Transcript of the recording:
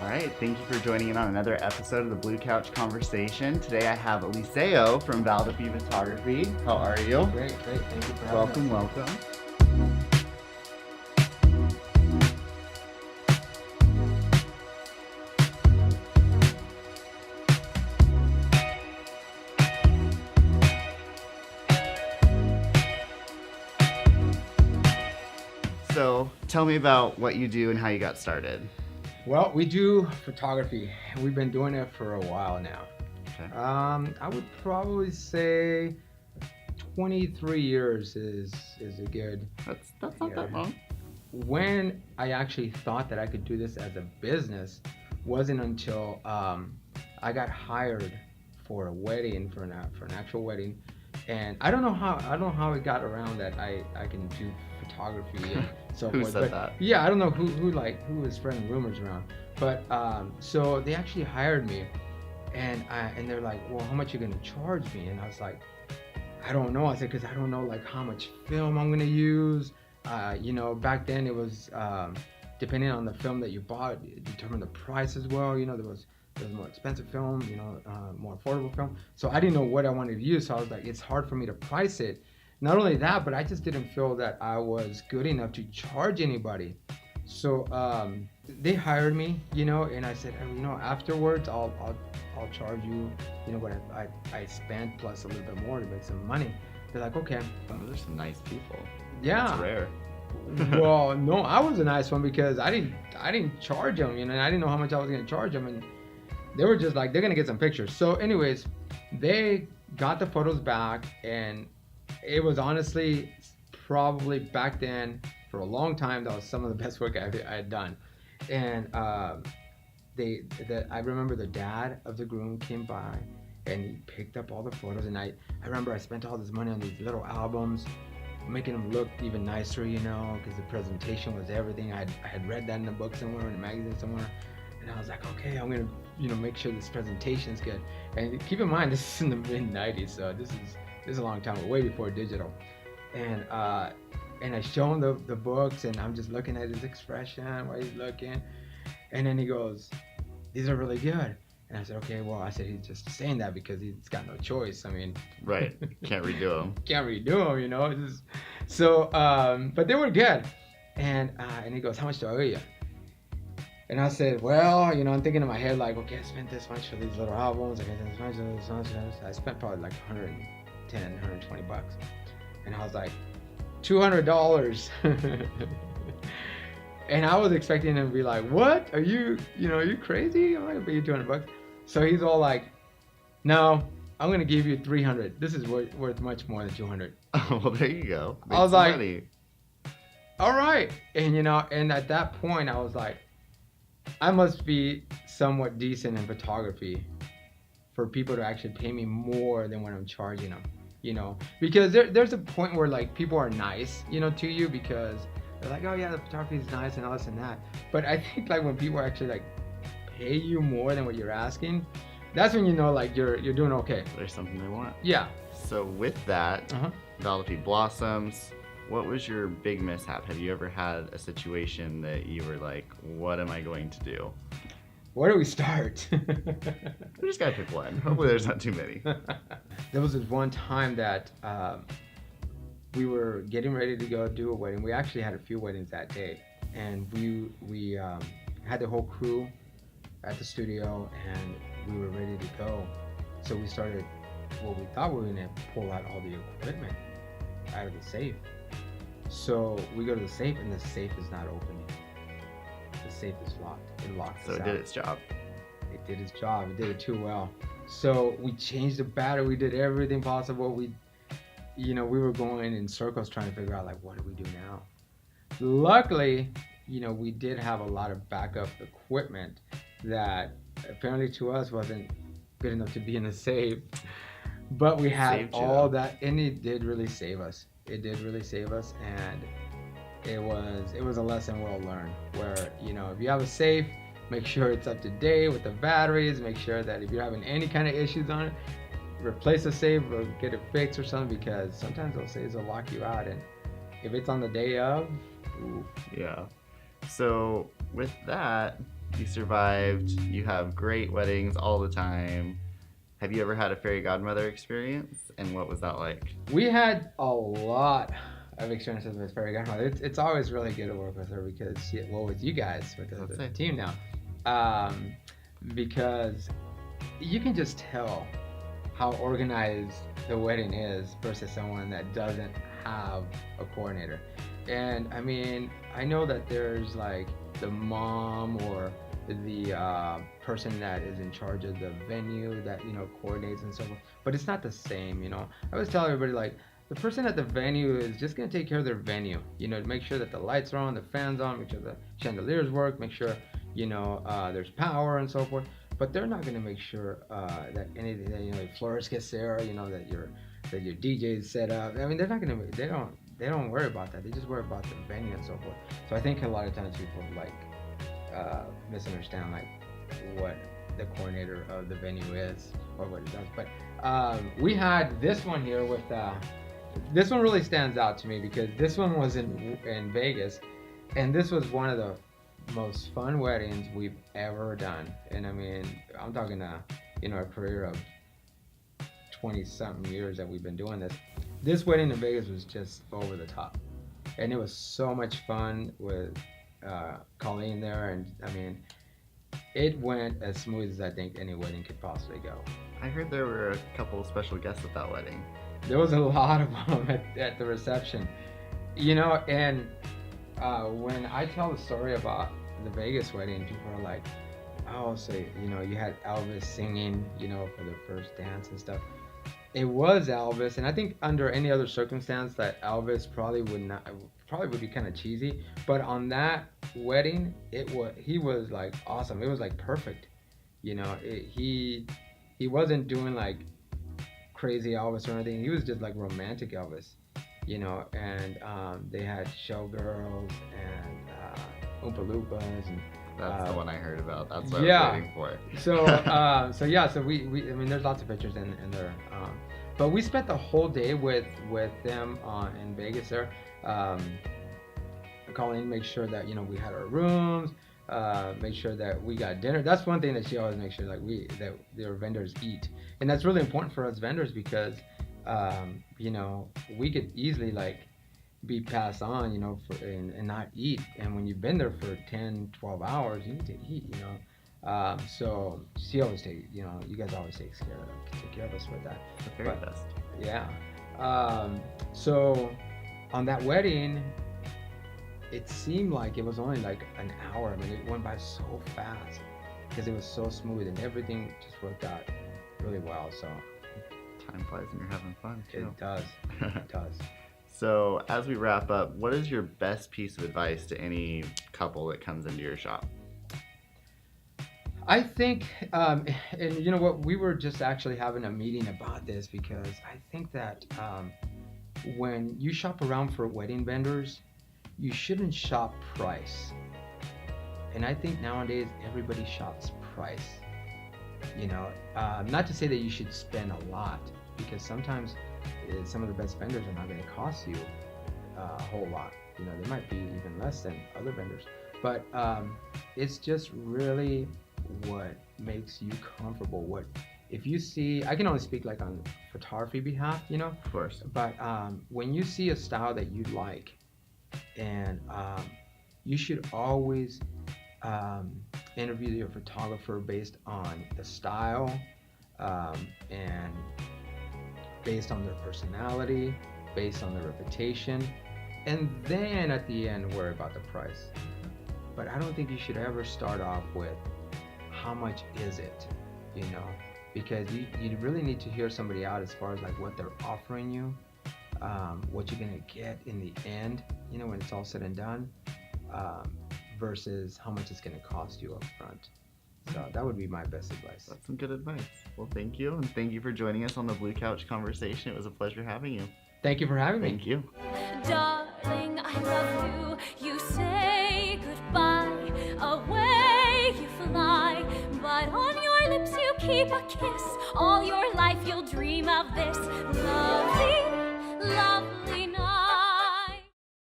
All right, thank you for joining in on another episode of the Blue Couch Conversation. Today I have Eliseo from Valdophye Photography. How are you? Great. Thank you for having Welcome. So tell me about what you do and how you got started. Well, we do photography. We've been doing it for a while now. Okay. I would probably say 23 years is a good. That's not that long. When I actually thought that I could do this as a business wasn't until I got hired for a wedding, for an actual wedding, and I don't know how it got around that I can do photography and so Who forth. said But that? yeah, I don't know who was spreading rumors around. But so they actually hired me, and they're like, well, how much are you gonna charge me? And I was like, I don't know. I said, because I don't know like how much film I'm gonna use. Back then it was depending on the film that you bought, it determined the price as well. There was more expensive film, more affordable film. So I didn't know what I wanted to use. So I was like, it's hard for me to price it. Not only that, but I just didn't feel that I was good enough to charge anybody. So they hired me, and I said, afterwards I'll charge you, what I spent plus a little bit more to make some money. They're like, okay. Those are some nice people. Yeah. It's rare. Well, no, I was a nice one because I didn't charge them, and I didn't know how much I was gonna charge them, and they were just like, they're gonna get some pictures. So, anyways, they got the photos back, and it was honestly probably back then for a long time that was some of the best work I had done, and I remember the dad of the groom came by, and he picked up all the photos, and I remember I spent all this money on these little albums, making them look even nicer, because the presentation was everything. I had read that in a book somewhere, in a magazine somewhere, and I was like, okay, I'm gonna, make sure this presentation is good. And keep in mind, this is in the mid '90s, so this is a long time, way before digital. And I show him the books, and I'm just looking at his expression while he's looking, and then he goes, "These are really good." And I said, okay, well, I said, he's just saying that because he's got no choice. I mean, Right. Can't redo them. Can't redo them, So, but they were good. And he goes, how much do I owe you? And I said, well, I'm thinking in my head, like, okay, I spent this much for these little albums. I spent this much for this much. I spent probably like 110, 120 bucks. And I was like, $200. And I was expecting him to be like, what? Are you crazy? I'm not gonna pay you 200 bucks. So he's all like, no, I'm gonna give you 300. This is worth much more than 200. Oh, well, there you go. Make I was some like, money. all right. And and at that point I was like, I must be somewhat decent in photography for people to actually pay me more than what I'm charging them. Because there's a point where like people are nice, to you, because they're like, oh yeah, the photography is nice and all this and that. But I think like when people actually like pay you more than what you're asking, that's when like you're doing okay. There's something they want. Yeah. So with that, Valdophye blossoms. What was your big mishap? Have you ever had a situation that you were like, what am I going to do? Where do we start? We just gotta pick one. Hopefully there's not too many. There was this one time that we were getting ready to go do a wedding. We actually had a few weddings that day, and we had the whole crew at the studio, and we were ready to go. So we started. Well, we thought we were gonna pull out all the equipment out of the safe. So we go to the safe, and the safe is not opening. The safe is locked. It locked us out. So it did its job. It did its job. It did it too well. So we changed the battery. We did everything possible. We were going in circles trying to figure out like, what do we do now? Luckily, we did have a lot of backup equipment that apparently to us wasn't good enough to be in the safe. But we had all that, and it did really save us. It did really save us, and it was a lesson well learned. Where if you have a safe, make sure it's up to date with the batteries. Make sure that if you're having any kind of issues on it, replace the safe or get it fixed or something, because sometimes those safes will lock you out, and if it's on the day of, ooh. Yeah. So with that, You survived. You have great weddings all the time. Have you ever had a fairy godmother experience? And what was that like? We had a lot of experiences with fairy godmother. It's always really good to work with her because with you guys, because of the team now. Because you can just tell how organized the wedding is versus someone that doesn't have a coordinator. And I mean, I know that there's like the mom or the person that is in charge of the venue that coordinates and so forth, but it's not the same. I always tell everybody, like, the person at the venue is just going to take care of their venue, to make sure that the lights are on, the fans on, make sure the chandeliers work, make sure there's power and so forth. But they're not going to make sure that anything, the florist gets there, that your DJ is set up. I mean, they're not going to, they don't worry about that. They just worry about the venue and so forth. So I think a lot of times people misunderstand like what the coordinator of the venue is or what it does. But we had this one here with this one really stands out to me because this one was in Vegas, and this was one of the most fun weddings we've ever done. And I mean, I'm talking a career of 20-something years that we've been doing this. This wedding in Vegas was just over the top, and it was so much fun with Colleen there, and I mean, it went as smooth as I think any wedding could possibly go. I heard there were a couple of special guests at that wedding. There was a lot of them at the reception, and when I tell the story about the Vegas wedding, people are like, oh, so you had Elvis singing, for the first dance and stuff. It was Elvis, and I think under any other circumstance that Elvis probably would be kind of cheesy, but on that wedding, he was like awesome. It was like perfect, he wasn't doing like crazy Elvis or anything. He was just like romantic Elvis, and they had showgirls and Oompa Loompas, and that's the one I heard about. That's what I was waiting for. So we I mean, there's lots of pictures in there. But we spent the whole day with them in Vegas there. Colleen make sure that we had our rooms, make sure that we got dinner. That's one thing that she always makes sure that their vendors eat, and that's really important for us vendors because we could easily be passed on, and not eat. And when you've been there for 10-12 hours, you need to eat, so she always you guys always take care of us with that. The very best. Yeah. So on that wedding, it seemed like it was only like an hour. I mean, it went by so fast because it was so smooth and everything just worked out really well. So time flies when you're having fun too. It does. It does. So as we wrap up, what is your best piece of advice to any couple that comes into your shop? I think, and you know what, we were just actually having a meeting about this because I think that when you shop around for wedding vendors, you shouldn't shop price. And I think nowadays everybody shops price. Not to say that you should spend a lot, because sometimes some of the best vendors are not going to cost you a whole lot. They might be even less than other vendors. But it's just really what makes you comfortable. If you see, I can only speak like on photography behalf, Of course. But when you see a style that you like, and you should always interview your photographer based on the style, and based on their personality, based on their reputation, and then at the end worry about the price. But I don't think you should ever start off with how much is it, because you really need to hear somebody out as far as like what they're offering you, what you're gonna get in the end, when it's all said and done, versus how much it's gonna cost you up front. So that would be my best advice. That's some good advice. Well, thank you, and thank you for joining us on the Blue Couch Conversation. It was a pleasure having you. Thank you for having me. Thank you. Darling, I love you. You say goodbye, away you fly, but on your lips you keep a kiss. All your life you'll dream of this lovely, lovely.